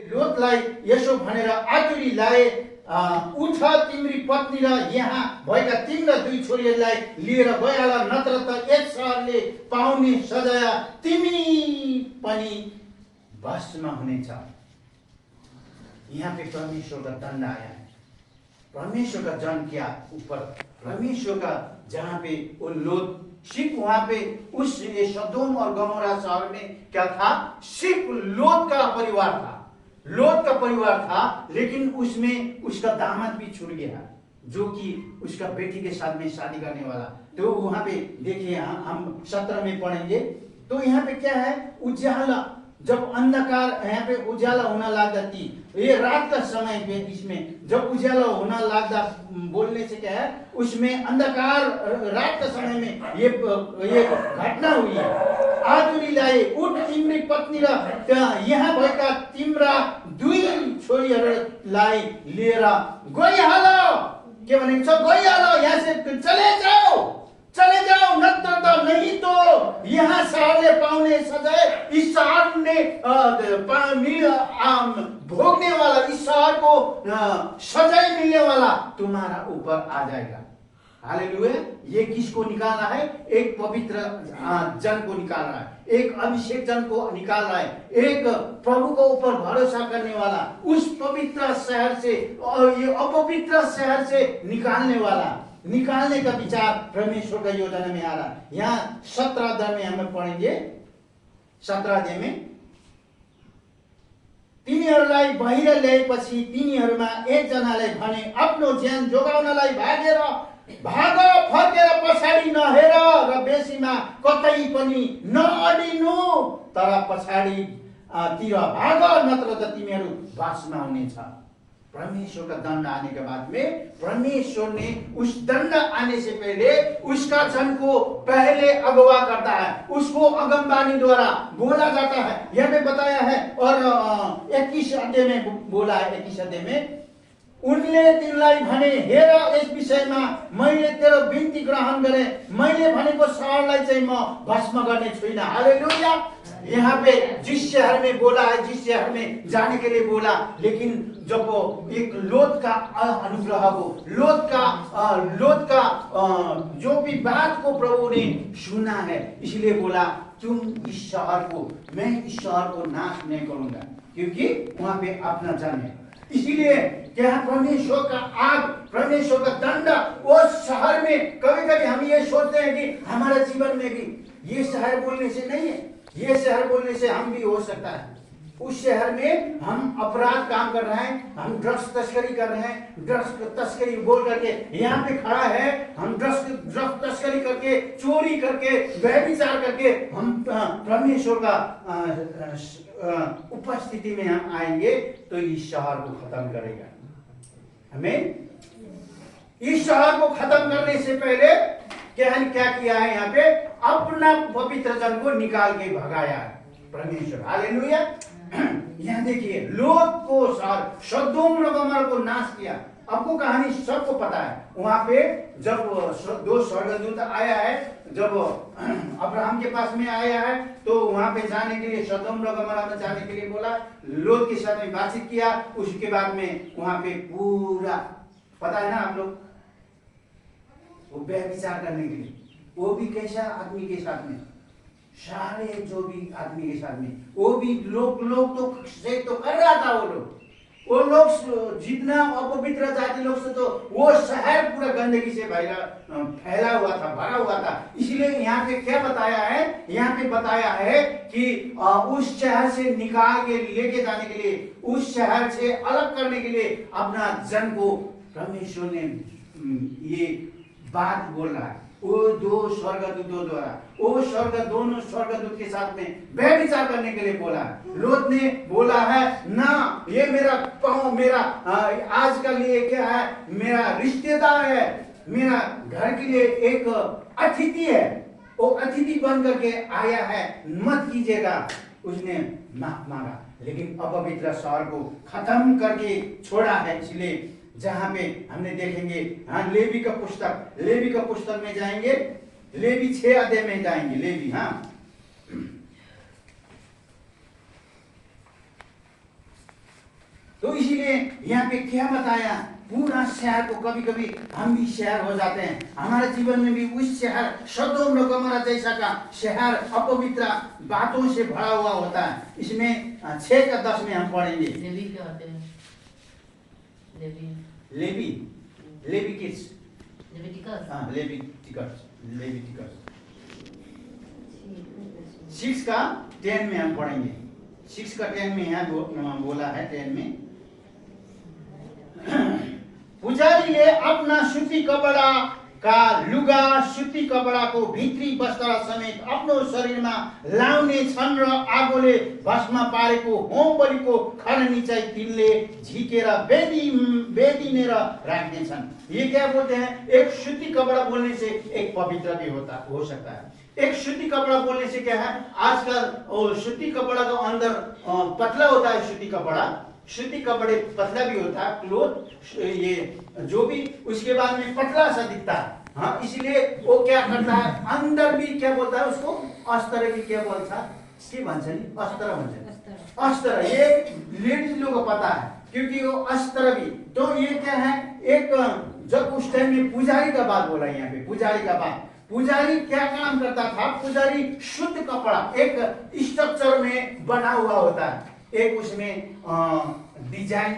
लोतलाई यसो भनेर आतुरी लाए, उठ तिम्री पत्नी र यहाँ भएका तिम्रा दुई छोरीहरूलाई लिएर गइहाल, नत्र त एक सहरले पाउने सजाय तिमी पनि भस्म हुनेछ। यहाँ पे परमेश्वर का दंड आया है, परमेश्वर का जन क्या ऊपर, परमेश्वर का जहाँ पे वो लोत, सिर्फ वहां पे उस सदोम और गमोरा शहर में क्या था, सिर्फ लोत का परिवार था, लोत का परिवार था, लेकिन उसमें उसका दामाद भी छूट गया, जो कि उसका बेटी के साथ में शादी करने वाला। तो वहां पे देखिए, हम 17 में पढ़ेंगे, तो यहाँ पे क्या है, उजाला, जब अंधकार यहाँ पे उजाला होना लगा थी, ये रात का समय पे, इसमें जब उजाला होना लगा बोलने से क्या है, उसमें अंधकार रात का समय में ये घटना हुई है। आदुरी लाए, उठ तिम्री पत्नी र यहाँ भएका तिम्रा दुई छोरीहरूलाई लिएर गइहाल। के भनेको छ, गइहाल, यहाँ से चले जाओ, चले जाओ, नत्र तो नहीं तो यहाँ शहरले पाउने सजाय, इस शहर ने भोगने वाला, इस शहर को सजाई मिलने वाला तुम्हारा ऊपर आ जाएगा। हालेलुया। ये किसको निकाल रहा है, एक पवित्र जन को निकाल रहा है, एक अभिषेक जन को निकाल रहा है, एक प्रभु को ऊपर भरोसा करने वाला, उस पवित्र शहर से और ये अपवित्र शहर से निकालने वाला, निकालने का विचार परमेश्वर का योजना में आ रहा है। यहाँ 17 अध्याय में हमें पढ़ेंगे, 17 अध्याय में, तिनीहरूलाई बाहिर ल्याएपछि तिनीहरूमा एकजनाले भने, आफ्नो ज्यान जोगाउनलाई भाग, फर्केर पछाडि नहेर र बेसीमा कतै पनि नअडिनु, तर पछाडि तिर भाग, नत्र त तिमीहरू भस्म हुनेछ। परमेश्वर का दंड आने के बाद में, परमेश्वर ने उस दंड आने से पहले उसका जन को पहले अगवा करता है, उसको अगमबानी द्वारा बोला जाता है, यह भी बताया है। और 21 अध्याय में बोला है, 21 अध्याय में, उनले तिनलाई भने, हेर यस विषयमा मैले तेरो बिन्ती ग्रहण गरे, मैले भनेको शहरलाई चाहिँ म भस्म गर्ने छुइनँ। हालेलुया। यहाँ पे जिस शहर में बोला है, जिस शहर में जाने के लिए बोला, लेकिन जब एक लोत का अनुग्रह हो, लोत का जो भी बात को प्रभु ने सुना है, इसलिए बोला तुम इस शहर को, मैं इस शहर को नाश नहीं करूंगा, क्योंकि वहां पे अपना जन है। इसीलिए क्या परमेश्वर का आग, परमेश्वर का दंड उस शहर में, कभी कभी हम ये सोचते हैं कि हमारे जीवन में भी ये शहर बोलने से नहीं है, ये शहर बोलने से हम भी हो सकता है। उस शहर में हम अपराध काम कर रहे हैं, हम ड्रग्स तस्करी कर रहे हैं, ड्रग्स तस्करी बोल करके यहाँ पे खड़ा है, हम ड्रग्स तस्करी करके, चोरी करके, व्यभिचार करके हम परमेश्वर का उपस्थिति में हम आएंगे, तो इस शहर को खत्म करेगा। हमें इस शहर को खत्म करने से पहले क्या किया है, यहाँ पे अपना पवित्र जन को निकाल के भगाया है परमेश्वर। हालेलुया। यहाँ देखिए, लोत को सदोम और गमोरा को नाश किया। आपको कहानी सबको पता है। वहां पे जब 2 स्वर्गदूत आया है, जब अब्राहम के पास में आया है, तो वहां पे जाने के लिए, सदोम और गमोरा में जाने के लिए बोला, लोत के साथ में बातचीत किया। उसके बाद में वहां पे पूरा पता है ना आप लोग, वो व्यभिचार करने के लिए, वो भी कैसा आदमी के साथ में, सारे जो भी आदमी के साथ में, वो भी लोग तो से तो कर रहा था। वो लोग जितना अपवित्र जाति लोग से, तो वो शहर पूरा गंदगी से फैला हुआ था, भरा हुआ था। इसलिए यहाँ पे क्या बताया है, यहाँ पे बताया है कि उस शहर से निकाल के लेके जाने के लिए, उस शहर से अलग करने के लिए अपना जन को परमेश्वर ने ये बात बोल रहा है। वो 2 स्वर्गदूतों द्वारा, वो दोनों स्वर्गदूत के साथ में व्यभिचार करने के लिए बोला है। लोत ने बोला है ना, ये मेरा आज का लिए क्या है, मेरा रिश्तेदार है, मेरा घर के लिए एक अतिथि है, वो अतिथि बन करके आया है, मत कीजिएगा। उसने माफ मांगा, लेकिन अपवित्र शहर को खत्म करके छोड़ा है। इसलिए जहां पे हमने देखेंगे, हाँ, लेवी का पुस्तक में जाएंगे, लेवी 6 अध्याय में जाएंगे, लेवी, हाँ तो इसीलिए यहाँ पे क्या बताया, पूरा शहर को, कभी कभी हम भी शहर हो जाते हैं, हमारे जीवन में भी उस शहर सदोम और गमोरा जैसा का शहर अपवित्र बातों से भरा हुआ होता है। इसमें 6 का 10 में हम पढ़ेंगे। लेवी क्या होते हैं? Levi kids, Leviticus. हाँ लेविटिकस 6 का 10 में हम पढ़ेंगे। 6 का 10 में यहाँ बोला है 10 में, पुजारी ले अपना सूती कपड़ा का लुगा, सूती कपड़ा को भित्री वस्त्र समेत आफ्नो शरीरमा लाउने छन् र आगोले भस्म पारेको होम बलिको खरनी चाहिँ तिनले झिकेर बेदिनेर राख्ने छन्। ये क्या बोलते हैं? एक सूती कपड़ा बोलने से एक पवित्र भी हो सकता है। एक सूती कपड़ा बोलने से क्या है, आजकल सूती कपड़ा का अंदर पतला होता है, सूती कपड़े पतला भी होता है, क्लोथ ये जो भी, उसके बाद में पतला सा दिखता है। हाँ, इसलिए वो क्या करता है, अंदर भी क्या बोलता है उसको, अस्त्र भी क्या बोलता है, के भन्छ नि, अस्त्र भन्छ। अस्त्र ये लेडीज लोगों को पता है, क्योंकि वो अस्त्र भी। तो ये क्या है, एक जब उस टाइम में पुजारी का बात बोला, यहाँ पे पुजारी का बात, पुजारी क्या काम करता था? पुजारी शुद्ध कपड़ा एक स्ट्रक्चर में बना हुआ होता है, एक उसमें डिजाइन,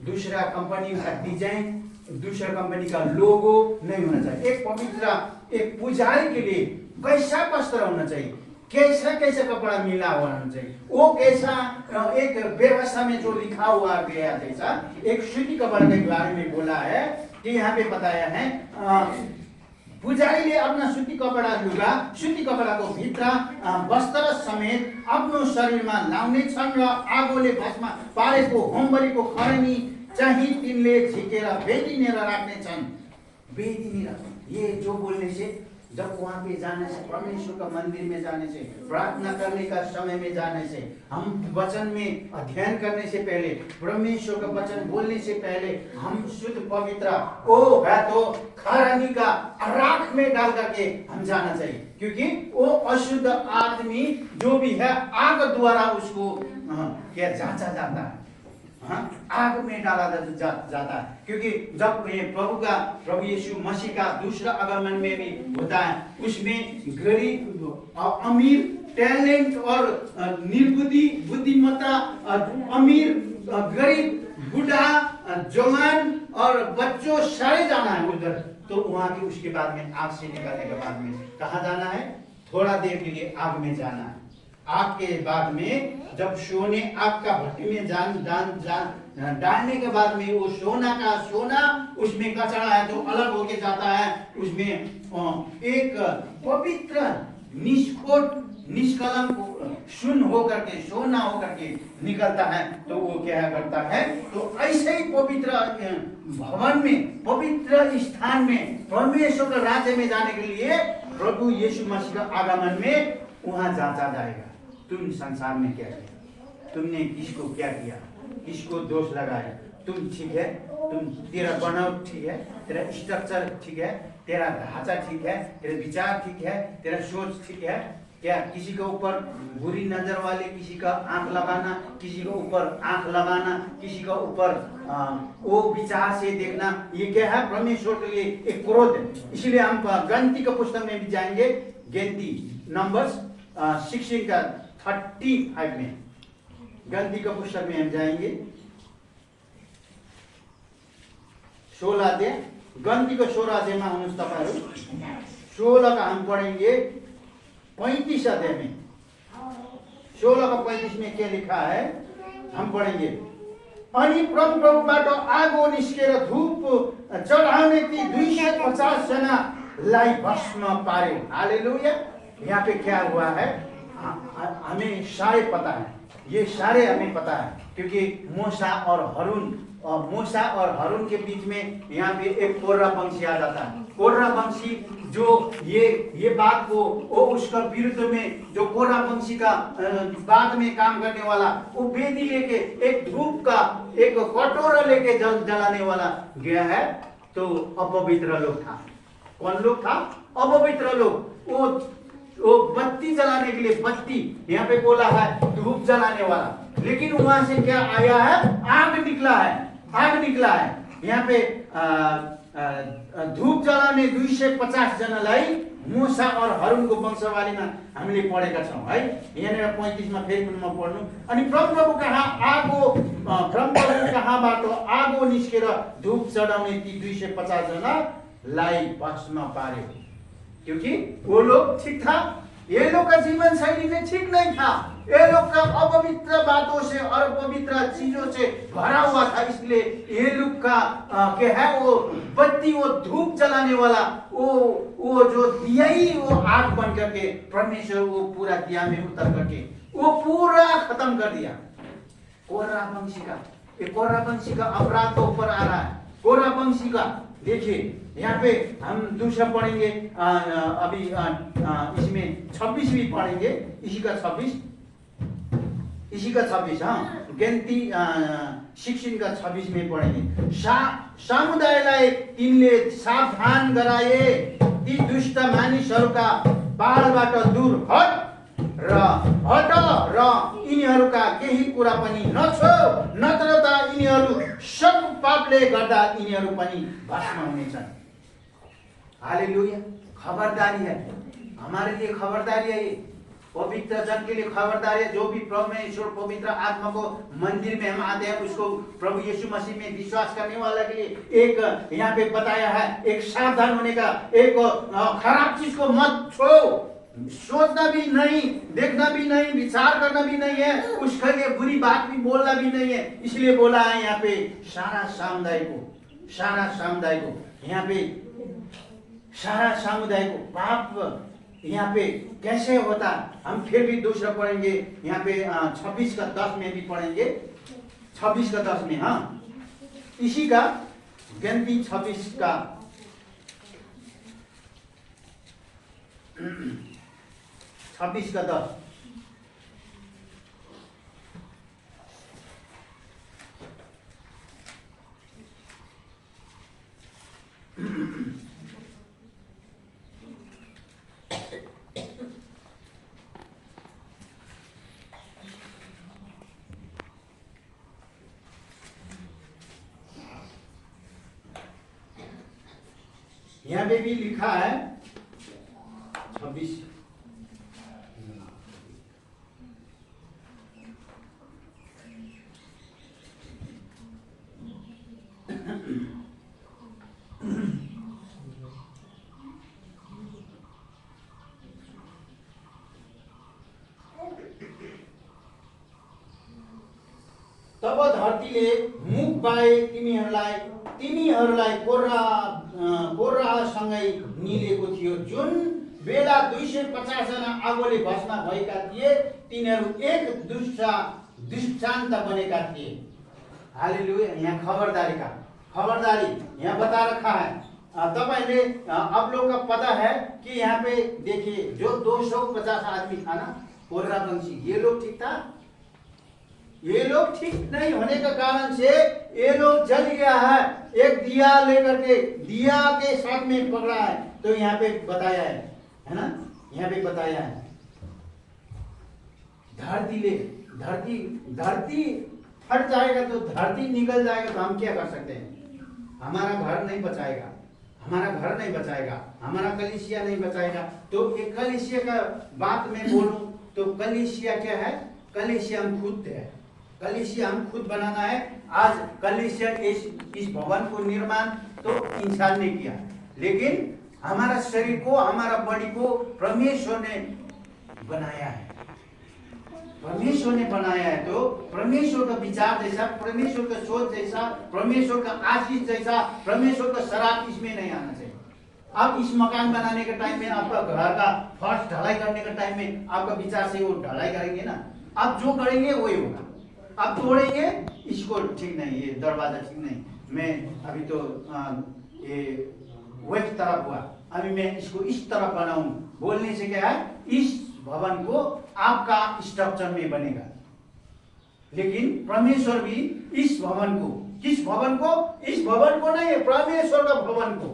दूसरा कंपनी का डिजाइन, दूसरा कंपनी का लोगो नहीं होना चाहिए। एक पवित्र एक पुजारी के लिए कैसा वस्त्र होना चाहिए, कैसा कपड़ा मिला हुआ होना चाहिए, वो कैसा एक व्यवस्था में जो लिखा हुआ गया जैसा एक सूती कपड़ा के बारे में बोला है कि यहाँ पे बताया है, पुजारीले अपना सूती कपड़ा लुगा, सूती कपडाको भित्र वस्त्र समेत आफ्नो शरीरमा लाउने छन् र आगोले भस्म पारेको होमबलिको खरनी चाहिँ तिनले झिकेर बेदिनेर राख्ने छन्। बेदिनेर, ये जो बोलने से, जब वहां पे जाने से, परमेश्वर का मंदिर में जाने से, प्रार्थना करने का समय में जाने से, हम वचन में अध्ययन करने से पहले, परमेश्वर का वचन बोलने से पहले हम शुद्ध पवित्र वो है तो खरानी का राख में डाल करके हम जाना चाहिए, क्योंकि वो अशुद्ध आदमी जो भी है आग द्वारा उसको क्या जांचा जाता है, आग में डाला जाता है। क्योंकि जब ये प्रभु यीशु मसीह का दूसरा आगमन में भी होता है, उसमें गरीब और अमीर, टैलेंट और निर्बुद्धि, बुद्धिमत्ता, अमीर, गरीब, बूढ़ा, जवान और बच्चों सारे जाना है उधर। तो वहां के उसके बाद में आग से निकलने के बाद में कहाँ जाना है? थोड़ा देर के लिए आग में जाना है। आग के बाद में जब सोने आग का भट्टी में डालने के बाद में वो सोना उसमें कचरा है तो अलग होके जाता है, उसमें एक पवित्र निष्कलंक सुन होकर के, सोना होकर के निकलता है। तो वो क्या करता है? तो ऐसे ही पवित्र भवन में, पवित्र स्थान में, परमेश्वर का राज्य में जाने के लिए प्रभु यीशु मसीह का आगमन में वहां जांचा जाएगा। तुम संसार में क्या किया, तुमने किसको क्या किया, किसको दोष लगाया, तुम ठीक है, तेरा बनावट ठीक है, तेरा स्ट्रक्चर ठीक है, तेरा ढांचा ठीक है, तेरा विचार ठीक है, तेरा सोच ठीक है क्या? किसी के ऊपर बुरी नजर वाले किसी का आंख लगाना, किसी के ऊपर आंख लगाना, किसी का ऊपर वो विचार से देखना, ये क्या है? परमेश्वर के लिए एक क्रोध है। इसलिए हम गिनती के पुस्तक में भी जाएंगे, गिनती नंबर्स 16 का 35 में, गिनती का पुस्तक में हम जाएंगे 16 अध्याय, गिनती को 16 अध्याय में हुनुहुन्छ तपाईहरु, 16 का हम पढ़ेंगे 35 अध्याय में। 16 का 35 में क्या लिखा है हम पढ़ेंगे। अनि प्रभुबाट आगो निस्केर धूप चढाउने ती 250 जनालाई भस्म पार्यो। हालेलुया। यहाँ पे क्या हुआ है हमें सारे पता है, ये सारे हमें पता है, क्योंकि मूसा और हरून के बीच में यहाँ पे एक कोर्रा वंशी आ जाता है। कोर्रा वंशी जो ये बात को वो उसका विरुद्ध में जो कोर्रा वंशी का बाद में काम करने वाला, वो बेदी लेके एक धूप का एक कटोरा लेके जलाने वाला गया है, तो अपवित्र लोग था। कौन लोग था? अपवित्र लोग। वो बत्ती जलाने के लिए, बत्ती यहाँ पे बोला है धूप जलाने वाला, लेकिन वहां से क्या आया है? आग निकल निकला है, आग निकला है। यहाँ पे धूप जलाउने 250 जनालाई मूसा और हरुनको वंशावलीमा हामीले पढेका छौँ है। यहाँनिर 35 मा फेरि पनि म पढ्नु। अनि परमप्रभु कहाँबाट आगो निस्केर धूप चढाउने ती 250 जनालाई भस्म पार्यो, क्योंकि वो लोग ठीक था, ये लोग का जीवन शैली में ठीक नहीं था, ये लोग का अपवित्र बातों से और पवित्र चीजों से भरा हुआ था। इसलिए ये लोग का क्या है, वो बत्ती, वो धूप जलाने वाला, वो जो दिया ही वो आग बन करके परमेश्वर वो पूरा दिया में उतर करके वो पूरा खत्म कर दिया। कोरह वंशी का अपराध तो ऊपर आ रहा है। कोरह वंशी का देखिए, यहाँ पे हम दूसरा पढ़ेंगे, अभी इसमें 26 भी पढ़ेंगे, इसी का 26, हाँ, गिनती 16 का 26 में पढ़ेंगे। समुदायलाई तिनले सावधान गराए, ती दुष्ट मानिसहरूका पालबाट दूर हट र यिनीहरूका केही कुरा पनि नछोड, नत्र त यिनीहरू सब पापले गर्दा यिनीहरू पनि भस्म हुनेछन्। हालेलुया। खबरदारी है, हमारे लिए खबरदारी है, पवित्र जन के लिए खबरदारी है। जो भी परमेश्वर पवित्र आत्मा को मंदिर में हम आते हैं, उसको प्रभु यीशु मसीह में विश्वास करने वाला के लिए एक यहाँ पे बताया है, एक सावधान होने का, एक खराब चीज को मत छो, सोचना भी नहीं, देखना भी नहीं, विचार करना भी नहीं है, उसके लिए बुरी बात भी बोलना भी नहीं है। इसलिए बोला है यहाँ पे सारा समुदाय को, यहाँ पे सारा समुदाय को पाप यहाँ पे कैसे होता, हम फिर भी दूसरा पढ़ेंगे। यहाँ पे 26 का 10 में भी पढ़ेंगे, 26 का 10 में, हाँ, इसी का गिनती 26 का 10। यहाँ पे भी लिखा है 26, तब धरतीले मुख बाए तिनीहरूलाई कोर्रासँगै निलेको थियो। जुन बेला 250 जना आगोले भस्म भएका थिए, तिनीहरू एक दृष्टान्त बनेका थिए। हालेलुया। यहाँ खबरदारी यहाँ बता रखा है। तपाईले आप लोग का पता है कि यहाँ पे देखिए, जो 250 आदमी था ना, कोर्रा वंशी, ये लोग ठीक था, ये लोग ठीक नहीं होने का कारण से ये लोग जल गया है। एक दिया लेकर के, दिया के साथ में पकड़ा है। तो यहाँ पे बताया है ना, यहाँ पे बताया है, धरती फट जाएगा तो, धरती निकल जाएगा तो हम क्या कर सकते हैं? हमारा घर नहीं बचाएगा, हमारा कलीसिया नहीं बचाएगा। तो एक कलीसिया का बात में बोलूं तो कलीसिया क्या है? कलीसिया हम खुद है, कलीसिया हम खुद बनाना है। आज कलीसिया इस भवन को निर्माण तो इंसान ने किया, लेकिन हमारा शरीर को, हमारा बॉडी को परमेश्वर ने बनाया है। तो परमेश्वर का विचार जैसा, परमेश्वर का सोच जैसा, परमेश्वर का आशीष जैसा, परमेश्वर का शराब इसमें नहीं आना चाहिए। अब इस मकान बनाने के टाइम में, आपका घर का फर्स्ट ढलाई करने के टाइम में आपका विचार से वो ढलाई करेंगे ना, आप जो करेंगे वही होगा। आप तोड़ेंगे, इसको ठीक नहीं, ये दरवाजा ठीक नहीं, मैं अभी तो ये वेस्ट तरफ हुआ, अभी मैं इसको इस तरफ बनाऊं, बोलने से क्या है, इस भवन को आपका स्ट्रक्चर में बनेगा। लेकिन परमेश्वर भी इस भवन को, किस भवन को? इस भवन को नहीं है, परमेश्वर का भवन को।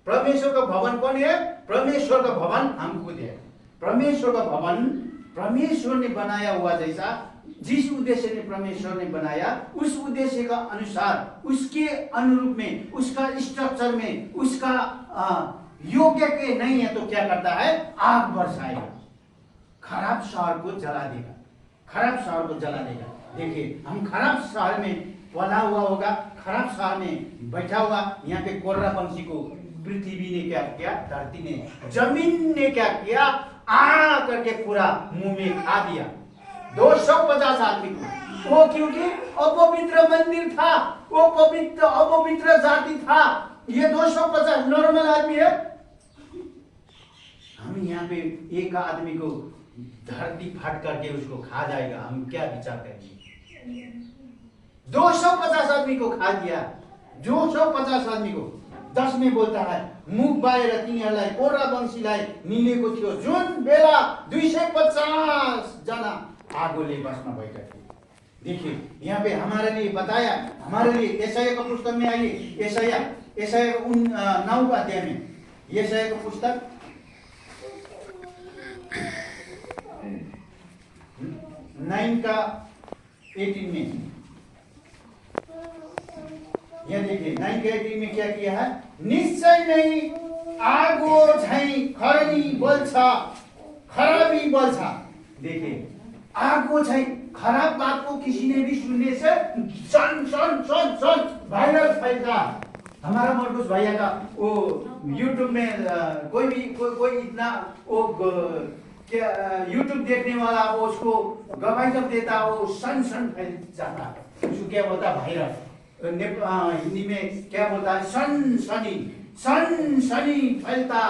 परमेश्वर का भवन कौन है? परमेश्वर का भवन हम खुद है। परमेश्वर का भवन परमेश्वर ने बनाया हुआ जैसा जिस उद्देश्य ने परमेश्वर ने बनाया उस उद्देश्य का अनुसार, उसके अनुरूप में, उसका स्ट्रक्चर में, उसका योग्य के नहीं है तो क्या करता है? आग बरसाएगा, खराब शहर को जला देगा, खराब शहर को जला देगा। देखिए, हम खराब शहर में पला हुआ होगा, खराब शहर में बैठा हुआ, यहाँ पे कोर्रा पंछी को पृथ्वी ने क्या किया? धरती ने, जमीन ने क्या किया? आ करके पूरा मुंह में खा दिया 250 आदमी को। वो क्योंकि अपवित्र मंदिर था, वो पवित्र अपवित्र जाति था। ये 250 नॉर्मल आदमी है। हम यहाँ पे एक आदमी को धरती फाट करके उसको खा जाएगा, हम क्या विचार करेंगे? 250 आदमी को खा दिया, 250 आदमी को। 10 में बोलता है, मुख बाहिर तिनीहरूलाई कोर्रा वंशीलाई मिलेको थियो, जुन बेला 250 जना आगोले बसमा भएका थिए। देखिए, यहाँ पे हमारे लिए बताया, हमारे लिए यशाया का पुस्तक में आइए, यशाया 9 अध्याय में, यशाया का पुस्तक 9 का 18 में, यहाँ देखिए 9 के 18 में क्या किया है? निश्चय नहीं आगो झैं खराबी बल्छ, खराबी बल्छ। देखिए, आगो झैं खराब बात को किसी ने भी सुनने से सन सन सन सन वायरल फैलता। हमारा मरकुस भैया का वो यूट्यूब में कोई इतना वो क्या यूट्यूब देखने वाला वो उसको गवाही जब देता वो सन सन फैल जाता। उसको क्या बोलता? वायरल। हिंदी में क्या बोलता है? सनसनी, सनसनी फैलता,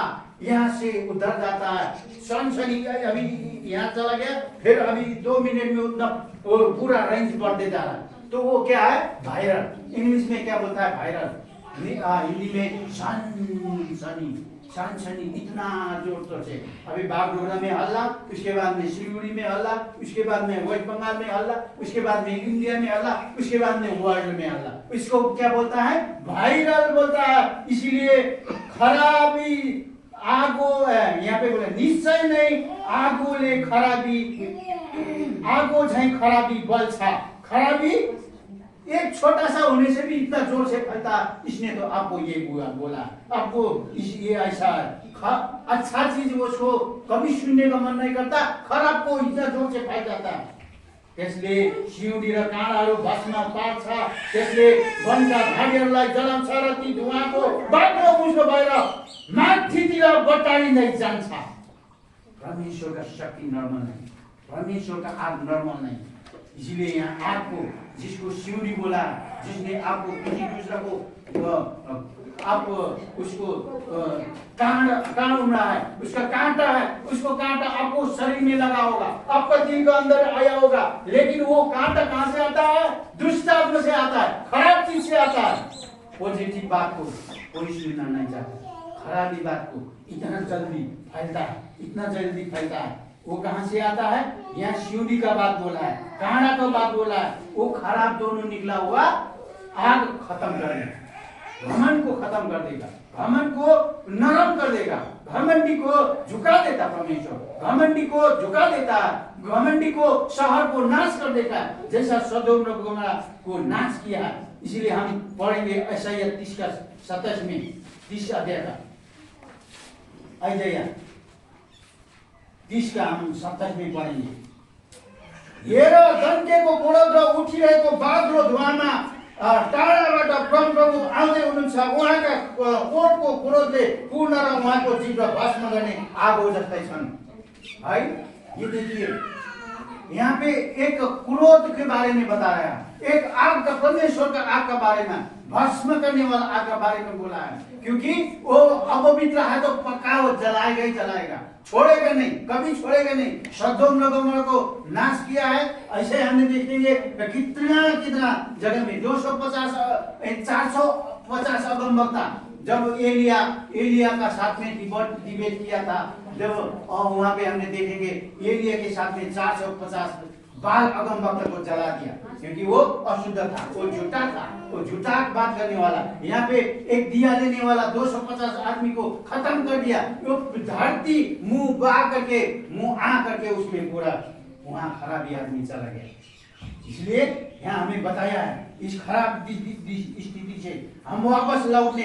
यहाँ से उधर जाता है, सनसनी। अभी यहाँ चला गया, फिर अभी 2 मिनट में उतना पूरा रेंज बढ़ते जा रहा है, तो वो क्या है? वायरल। इंग्लिश में क्या बोलता है? वायरल। हिंदी में सनसनी, सनसनी, इतना जोर शोर से। अभी बागडोगरा में हल्ला, उसके बाद में सिलगुड़ी में हल्ला, उसके बाद में वेस्ट बंगाल में हल्ला, उसके बाद में इंडिया में हल्ला, उसके बाद में वर्ल्ड में हल्ला। इसको क्या बोलता है? वायरल बोलता है। इसीलिए खराबी आगो है, यहाँ पे बोला निश्चय नहीं आगोले खराबी, आगो झैं खराबी बल्छ। खराबी एक छोटा सा होने से भी इतना जोर से फैलता। इसने तो आपको ये बोला, आपको ये ऐसा अच्छा चीज उसको कभी सुनने का मन नहीं करता, खराब को इतना जोर से फैल जाता। त्यसले सिउँडी र काँडाहरू भस्म पार्छ, त्यसले वनका भागहरूलाई जलाउँछ र ती धुवाको बाटो बुझ्दो भएर माथितिर बटारिँदै जान्छ। परमेश्वर का शक्ति नॉर्मल नहीं, परमेश्वर का आग नॉर्मल नहीं। इसीलिए यहाँ आग को, जिसको सिउँडी बोला, जिसने आपको किसी दूसरा को आप उसको कान उमड़ा है, उसका कांटा है, उसको कांटा आपको शरीर में लगा होगा, आपका दिल के अंदर आया होगा, लेकिन वो कांटा कहाँ से आता है? दुष्ट आत्मा से आता है, खराब चीज से आता है। पॉजिटिव बात को कोई सुनना नहीं चाहता, खराबी बात को इतना जल्दी फैलता है, इतना जल्दी फैलता है। वो कहाँ से आता है? यहाँ सिउँडी का बात बोला है, कांडा का बात बोला है। वो खराब दोनों निकला हुआ आग खत्म कर देगा, घमंड को खत्म कर देगा, घमंड को नरम कर देगा, घमंडी को झुका देता परमेश्वर, घमंडी को झुका देता है, घमंडी को शहर को नाश कर देता है, जैसा सदोम और गोमोरा को नाश किया है। इसीलिए हम पढ़ेंगे यशाया 30 का 27 में, 30 अध्याय का, यशाया 30 का हम 27 में पढेंगे। हेर जन्केको कोडल र उठिरहेको बाग्लो धुवामा टाढाबाट प्रभु आउँदै हुनुहुन्छ। उहाँका कोटको क्रोधले पूर्ण र उहाँको जिब्रो भस्म गर्ने आगो जस्तै छन्। है, ये देखिए यहाँ पे एक क्रोध के बारे में बताया, एक आग का, परमेश्वर का आग का बारे में, भस्म करने वाला आग का बारे में बोला है। क्योंकि वो अपवित्र है तो पक्का वो जलाएगा ही जलाएगा, छोड़ेगा नहीं, कभी छोड़ेगा नहीं। सदोम और गोमोरा को नाश किया है। ऐसे हमने देखेंगे कितना जगह में 450 अगमवक्ता जब एलिया का साथ में डिबेट किया था, जब वहां पे हमने देखेंगे एलिया के साथ में 450 बाल अगमवक्ता को जला दिया, क्योंकि वो अशुद्ध था, वो झूठा था, वो झूठा बात करने वाला। यहाँ पे एक दिया देने वाला 250 आदमी को खत्म कर दिया। वो धरती मुंह आ करके उसमें पूरा वहां खराबी आदमी चला गया। इसलिए यहाँ हमें बताया है इस खराब स्थिति से हम वापस लौटने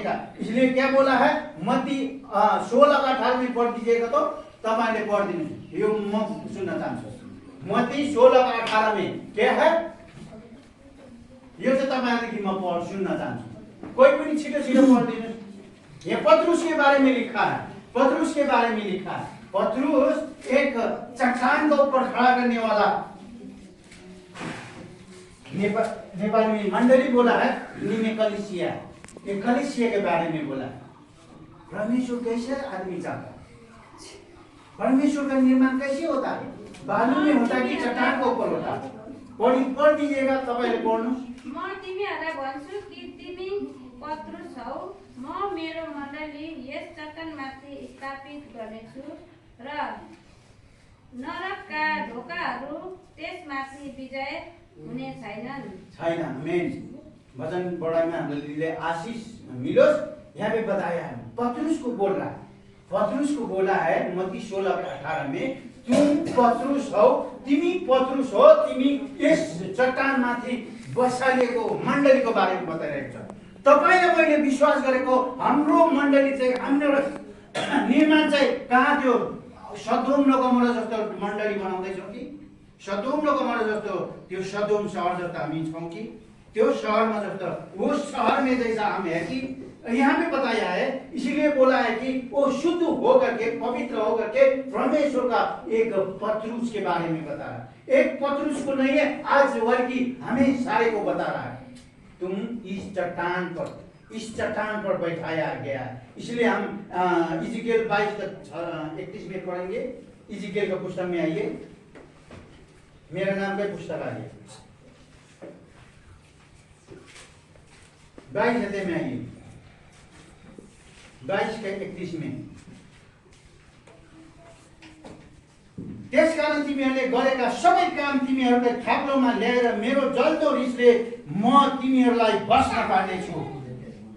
का। इसलिए क्या बोला है मत्ती 16 का 18 में पढ़ दीजिएगा तो तपाईँले पढिदिनु। यो म सुन्न चाहन्छु। मत्ती 16 का 18 में क्या है यो चाहिँ तपाईँदेखि म सुन्न चाहन्छु। कोई पनि छिटो छिटो पढिदिनु। यहाँ पत्रुस के बारे में लिखा है। पत्रुस के बारे में लिखा है। पत्रुस एक चट्टान के ऊपर खड़ा करने वाला नेपाल में मंडली बोला है। हिंदी में कलिसिया, ये कलिसिया के बारे में बोला है। परमेश्वर कैसे आदमी चाहता है? परमेश्वर का निर्माण कैसे होता है? बालू में होता है कि चट्टान के ऊपर होता है? पढ़ दीजिएगा तपाईँले पढ्नु। म तिमीहरूलाई भन्छु कि तिमी पत्रुस हौ, म मेरो मण्डली यस चट्टानमाथि स्थापित गर्नेछु र नरकका ढोकाहरू त्यसमाथि विजय हुने छैन। आमेन। वचन पढाइमा हामीले आशीष मिलोस्। यहाँ पे बताया है पत्रुस को बोल रहा है। पत्रुस को बोला है मत्ती 16 के 18 में तुम पत्रुस हो, तिमी पत्रुस हो, तिमी यस चट्टानमाथि बसालिएको मण्डलीको बारेमा बताइरहेको छ। तपाईले मैले विश्वास गरेको हाम्रो मण्डली चाहिँ हाम्रो निर्माण चाहिँ कहाँ थियो? सदोम र गमोरा जस्तो मण्डली बनाउँदैछौँ कि सदोम र गमोरा जस्तो त्यो सदोम शहर जस्तो हामी छौँ कि त्यो शहरमा जस्तो वो शहर में जैसा हम है कि यहाँ पे बताया है। इसीलिए बोला है कि वो शुद्ध होकर के पवित्र होकर के परमेश्वर का एक पत्रुस के बारे में बता रहा है। एक पत्रुस को नहीं है, आज बल्कि हमें सारे को बता रहा है तुम इस चट्टान पर बैठाया गया है। इसलिए हम इजिकेल 22:31 में पढ़ेंगे। इजिकेल का पुस्तक में आइए, मेरा नाम का पुस्तक आइए 22 अध्याय में आइए 22 के 31 में। त्यसकारण तिमीहरूले गरेका सबै काम तिमीहरूले थाप्लोमा ल्याएर मेरो जल्दो रिसले म तिमीहरूलाई बस्न पार्नेछु।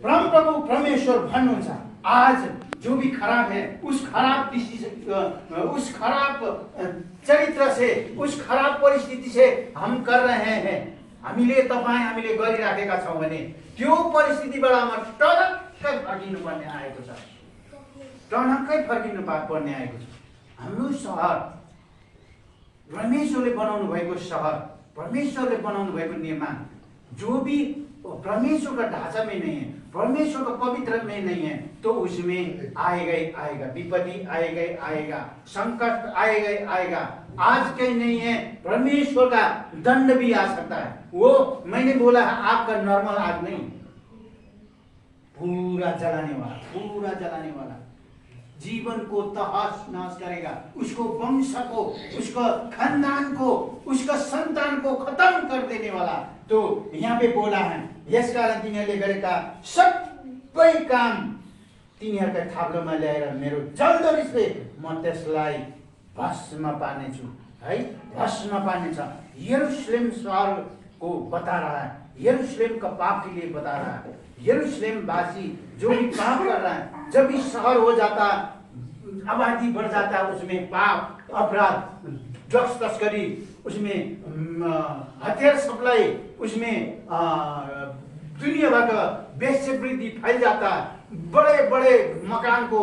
परमप्रभु परमेश्वर भन्नुहुन्छ आज जो भी खराब है उस खराब चरित्र से, उस खराब परिस्थिति से हम कर रहे हैं। हामीले गरिराखेका छौँ भने त्यो परिस्थितिबाट म टनक्कै फर्किनुपर्ने आएको छ। टनक्कै फर्किनुपर्ने आएको छ। हाम्रो सहर परमेश्वरले बनाउनु भएको सहर, परमेश्वरले बनाउनु भएको निर्माण जो भी परमेश्वर का ढांचा में नहीं है, परमेश्वर का पवित्र में नहीं है, तो उसमें आएगा ही आएगा, विपत्ति आएगा ही आएगा, संकट आएगा ही आएगा। आज कहीं नहीं है, परमेश्वर का दंड भी आ सकता है। वो मैंने बोला है आग का नॉर्मल आग नहीं, पूरा जलाने वाला जीवन को तहस नहस करेगा, उसको वंश को, उसका खानदान को, उसका संतान को खत्म कर देने वाला। तो यहाँ पे बोला है यसकारण तिनीहरूले गरेका सबै काम तिनीहरूका थाप्लोमा ल्याएर मेरो जल्दो रिसले म त्यसलाई भस्म पार्नेछु है, भस्म पार्नेछ। यरूशलेम शहर को बता रहा है, यरूशलेम का पाप के लिए बता रहा है। यरूशलेम वासी जो भी पाप कर रहा है, जब भी शहर हो जाता, आबादी बढ़ जाता है, उसमें पाप, अपराध, ड्रग्स तस्करी, उसमें हथियार सप्लाई, उसमें दुनिया भर का वेश्यावृत्ति फैल जाता है। बड़े बड़े मकान को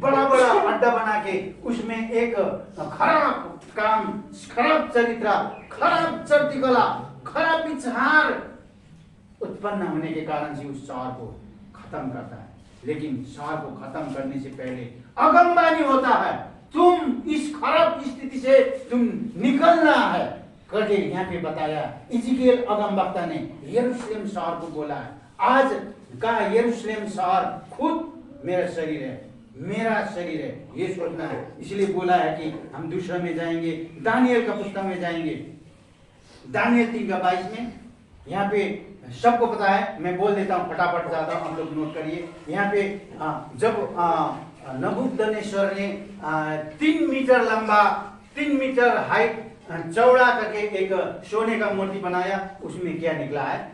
बड़ा बड़ा अड्डा बना के उसमें एक खराब काम, खराब चरित्र, खराब चलती कला, खराब विचार उत्पन्न होने के कारण से उस शहर को खत्म करता है। लेकिन शहर को खत्म करने से पहले अगमबानी होता है, तुम इस खराब स्थिति से तुम निकलना है करके यहाँ पे बताया। इजिकेल अगमवक्ता ने यरूशलेम शहर को बोला है। आज का यरूशलेम शहर खुद मेरा शरीर है, मेरा शरीर है, ये सोचना है। इसलिए बोला है कि हम दूसरा में जाएंगे, दानियल का पुस्तक में जाएंगे, दानियल 3:22 में। यहाँ पे सबको पता है, मैं बोल देता हूँ, फटाफट जाता हूँ, हम लोग नोट करिए। यहाँ पे जब नबूकदनेस्सर ने 3 मीटर लंबा, 3 मीटर हाइट, चौड़ा करके एक सोने का मूर्ति बनाया, उसमें क्या निकला है?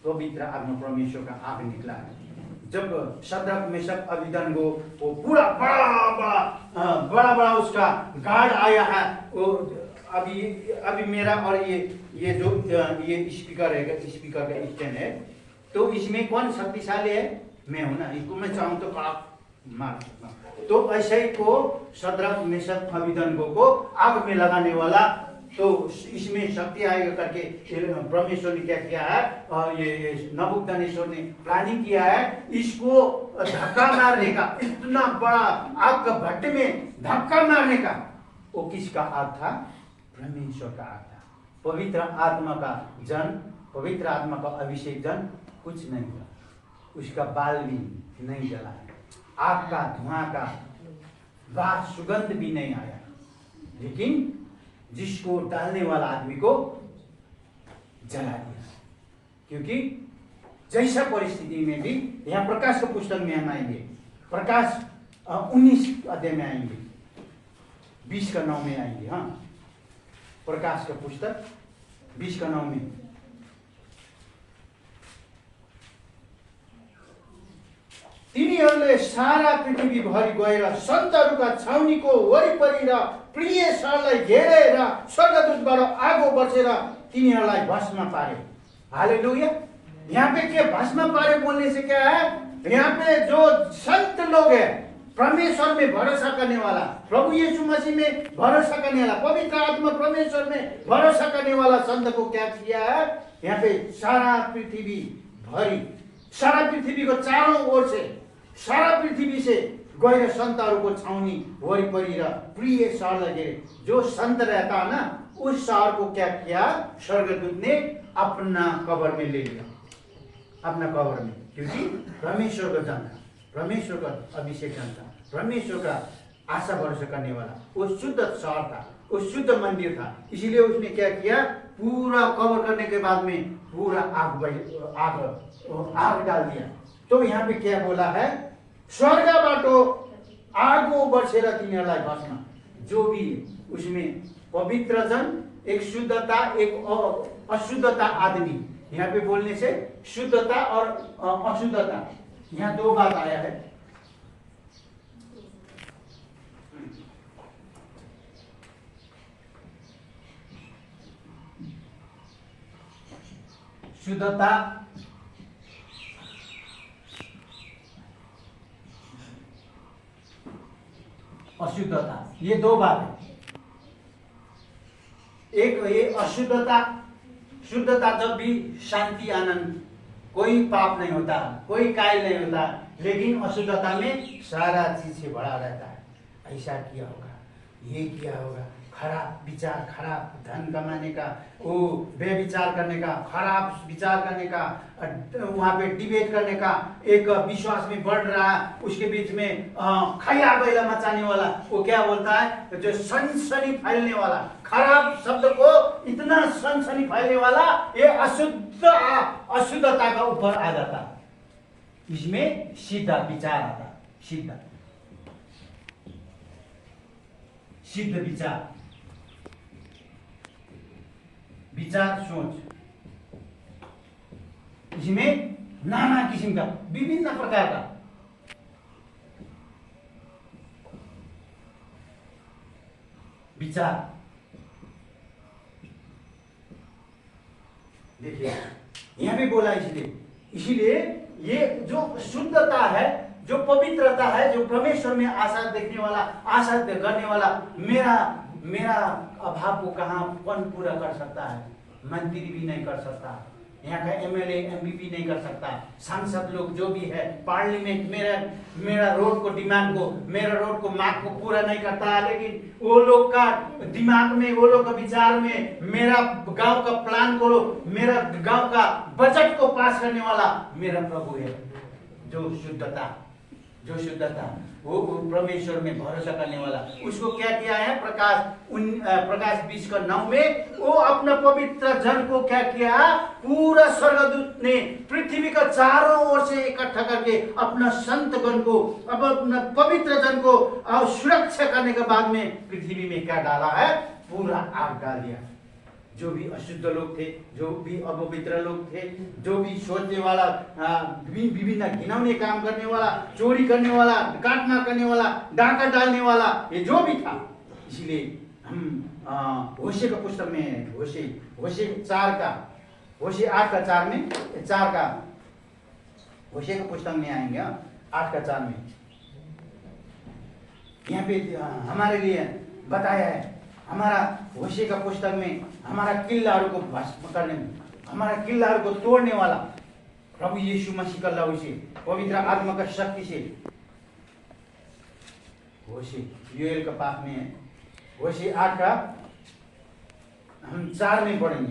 पवित्र आत्मा परमेश्वर का आग निकला है। जब शद्रक मेशक अबेदनगो वो पूरा बड़ा उसका गार्ड आया है, वो अभी मेरा और ये जो ये स्पीकर है, स्पीकर का स्टैंड है, तो इसमें कौन शक्तिशाली है? मैं हूं ना। इसको मैं चाहूं तो कड़ाक मार सकता हूं। तो ऐसे ही को शद्रक मेशक अबेदनगो को आग में लगाने वाला, तो इसमें शक्ति आएगा करके परमेश्वर ने क्या किया है, ये नबूकदनेस्सर ने प्लानिंग किया है। इसको धक्का मारने का, इतना बड़ा आग का भट्टे में धक्का मारने का, वो किसका आग था? परमेश्वर का आग था। पवित्र आत्मा का जन, पवित्र आत्मा का अभिषेक जन कुछ नहीं हुआ, उसका बाल भी नहीं जला है, आग का धुआं का बात सुगंध भी नहीं आया, लेकिन जिसको डालने वाला आदमी को जला दिया। क्योंकि जैसा परिस्थिति में भी, यहाँ प्रकाश का पुस्तक में हम आएंगे, प्रकाश 19 अध्याय में आएंगे, 20 का 9 में आएंगे। हाँ, प्रकाश का पुस्तक 20 का 9 में, तिनीहरूले सारा पृथ्वी भरि गएर सन्तहरूका छाउनीको वरिपरि र प्रिय शहरलाई घेरेर स्वर्गदूतबाट आगो बर्सेर तिनीहरूलाई भस्म पारे। हालेलुया। यहाँ पे क्या भस्म पारे बोलने से क्या है? यहाँ पे जो संत लोग है, परमेश्वर में भरोसा करने वाला, प्रभु यीशु मसीह में भरोसा करने वाला, पवित्र आत्मा परमेश्वर में भरोसा करने वाला संत को क्या किया है? यहाँ पे सारा पृथ्वी भरी, सारा पृथ्वी को चारों ओर से, सारा पृथ्वी से गएर संतहरूको छाउनी वरिपरि र प्रिय शहरलाई घेरे। जो संत रहता है ना, उस शहर को क्या किया? स्वर्गदूत ने अपना कब्र में ले लिया, अपना कब्र में। क्योंकि परमेश्वर का जन था, परमेश्वर का अभिषेक जन था, परमेश्वर का आशा भरोसा करने वाला, वो शुद्ध शहर था, वो शुद्ध मंदिर था। इसीलिए उसने क्या किया? पूरा कवर करने के बाद में पूरा आग डाल दिया। तो यहाँ पे क्या बोला है? स्वर्गबाट आगो बर्सेर तिनीहरूलाई भस्म। जो भी उसमें पवित्र जन, एक शुद्धता, एक अशुद्धता आदमी। यहाँ पे बोलने से शुद्धता और अशुद्धता, यहाँ दो बात आया है। शुद्धता, अशुद्धता, ये दो बात है। एक ये अशुद्धता, शुद्धता जब भी शांति आनंद, कोई पाप नहीं होता, कोई कायल नहीं होता, लेकिन अशुद्धता में सारा चीज से भरा रहता है। ऐसा किया होगा, ये किया होगा, खराब विचार, खराब धन कमाने का, वो बेविचार करने का, खराब विचार करने का, वहाँ पे डिबेट करने का, एक विश्वास में बढ़ रहा, उसके बीच में खैया बैला मचाने वाला, वो क्या बोलता है? जो सनसनी फैलने वाला, खराब शब्द को इतना सनसनी फैलने वाला, ये अशुद्धता का ऊपर आ जाता। इसमें सीधा विचार आता, सिद्ध विचार, विचार सोच, इसमें नाना किस्म का, विभिन्न प्रकार का विचार। देखिए यहाँ भी बोला, इसीलिए ये जो शुद्धता है, जो पवित्रता है, जो परमेश्वर में आशा देखने वाला, आशा करने वाला, मेरा अभाव को कौन पूरा कर सकता है? मंत्री भी नहीं कर सकता, यहाँ का एमएलए एमपी नहीं कर सकता, सांसद लोग जो भी है, पार्लियामेंट मेरा रोड को डिमांड को, मेरा रोड को मांग को पूरा नहीं करता। लेकिन वो लोग का दिमाग में, वो लोग का विचार में, मेरा गांव का प्लान को, मेरा गांव का बजट को पास करने वाला मेरा प्रभु है। जो शुद्धता, वो परमेश्वर में भरोसा करने वाला, उसको क्या किया है? प्रकाश 20:9 में वो अपना पवित्र जन को क्या किया? पूरा स्वर्गदूत ने पृथ्वी का चारों ओर से इकट्ठा करके अपना संतगण को, अब अपना पवित्र जन को सुरक्षा करने के बाद में पृथ्वी में क्या डाला है? पूरा आग डाल दिया। जो भी अशुद्ध लोग थे, जो भी अपवित्र लोग थे, जो भी सोचने वाला, विभिन्न घिनौने काम करने वाला, चोरी करने वाला, काटमार करने वाला, डाका डालने वाला, ये जो भी था, इसलिए हम होशे का पुस्तक में होशे 4 का होशे 8 का 4 में 4 का होशे का पुस्तक में आएंगे 8 का 4 में यहाँ पे हमारे लिए बताया है। हमारा होशे का पुस्तक में हमारा किल्लाहरू को भस्म करने में, हमारा किल्लाहरू को तोड़ने वाला प्रभु यीशु मसीह का लहू से, पवित्र आत्मा का शक्ति से। होशे योएल का पाठ में है, होशे 8 का हम 4 में पढ़ेंगे।